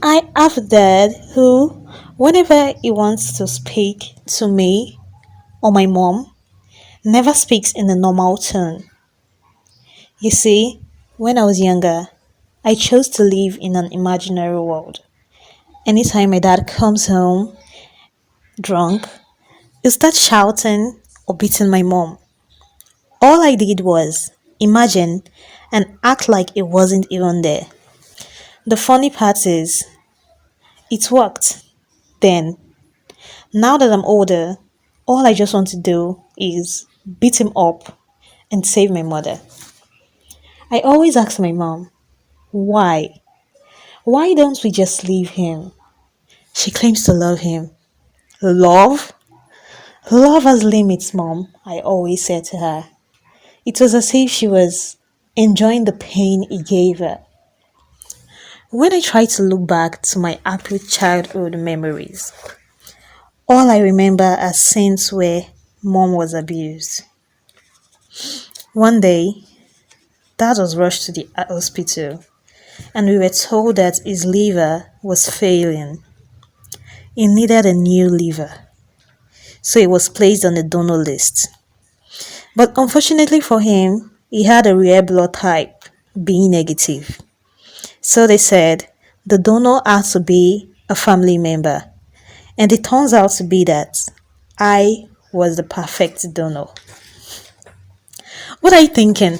I have a dad who, whenever he wants to speak to me or my mom, never speaks in a normal tone. You see, when I was younger, I chose to live in an imaginary world. Anytime my dad comes home drunk, he'll start shouting or beating my mom. All I did was imagine and act like it wasn't even there. The funny part is, it worked then. Now that I'm older, all I just want to do is beat him up and save my mother. I always ask my mom, why? Why don't we just leave him? She claims to love him. Love? Love has limits, mom, I always said to her. It was as if she was enjoying the pain he gave her. When I try to look back to my happy childhood memories, all I remember are scenes where mom was abused. One day, dad was rushed to the hospital and we were told that his liver was failing. He needed a new liver, so he was placed on the donor list. But unfortunately for him, he had a rare blood type, B negative. So they said the donor had to be a family member, and it turns out to be that I was the perfect donor. What are you thinking?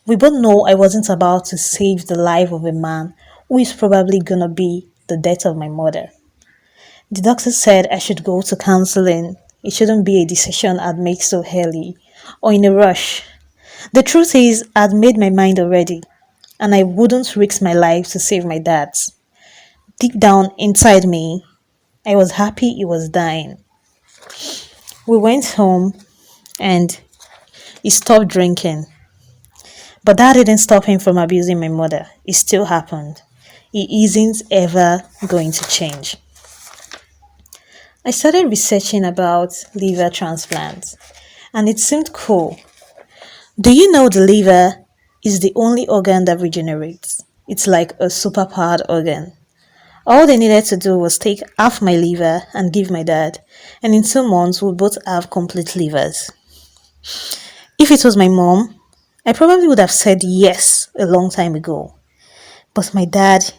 We both know I wasn't about to save the life of a man who is probably gonna be the death of my mother. The doctor said I should go to counseling. It shouldn't be a decision I'd make so early or in a rush. The truth is, I'd made my mind already, and I wouldn't risk my life to save my dad's. Deep down inside me, I was happy he was dying. We went home and he stopped drinking. But that didn't stop him from abusing my mother. It still happened. He isn't ever going to change. I started researching about liver transplants and it seemed cool. Do you know the liver is the only organ that regenerates? It's like a superpowered organ. All they needed to do was take half my liver and give my dad, and in 2 months we'll both have complete livers. If it was my mom, I probably would have said yes a long time ago. But my dad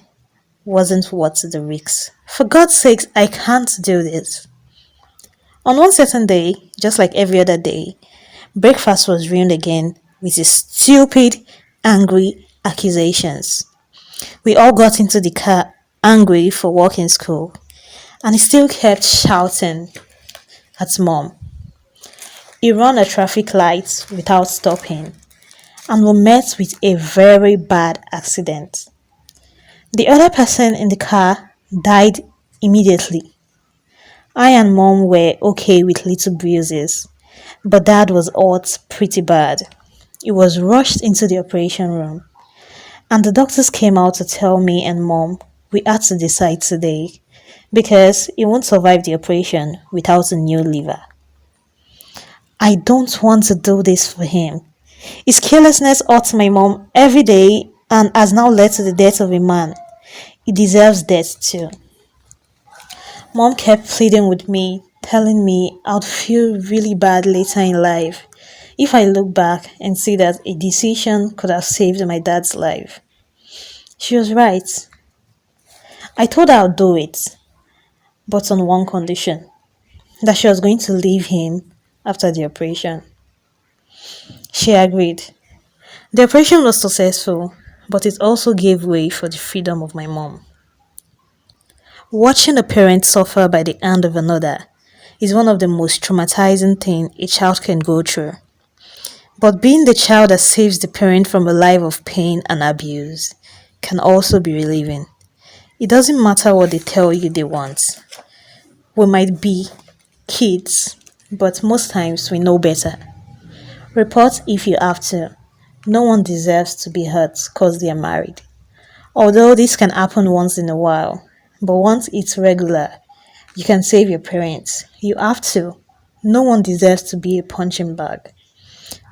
wasn't worth the risk. For God's sakes, I can't do this. On one certain day, just like every other day, breakfast was ruined again with his stupid, angry accusations. We all got into the car angry for work in school, and he still kept shouting at mom. He ran a traffic light without stopping and we met with a very bad accident. The other person in the car died immediately. I and mom were okay with little bruises, but dad was hurt pretty bad. He was rushed into the operation room, and the doctors came out to tell me and mom we had to decide today because he won't survive the operation without a new liver. I don't want to do this for him. His carelessness hurts my mom every day and has now led to the death of a man. He deserves death too. Mom kept pleading with me, telling me I'd feel really bad later in life if I look back and see that a decision could have saved my dad's life. She was right. I told her I'd do it, but on one condition, that she was going to leave him after the operation. She agreed. The operation was successful, but it also gave way for the freedom of my mom. Watching a parent suffer by the hand of another is one of the most traumatizing things a child can go through. But being the child that saves the parent from a life of pain and abuse can also be relieving. It doesn't matter what they tell you they want. We might be kids, but most times we know better. Report if you have to. No one deserves to be hurt because they are married. Although this can happen once in a while, but once it's regular, you can save your parents. You have to. No one deserves to be a punching bag.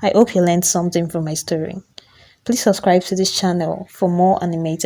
I hope you learned something from my story. Please subscribe to this channel for more animated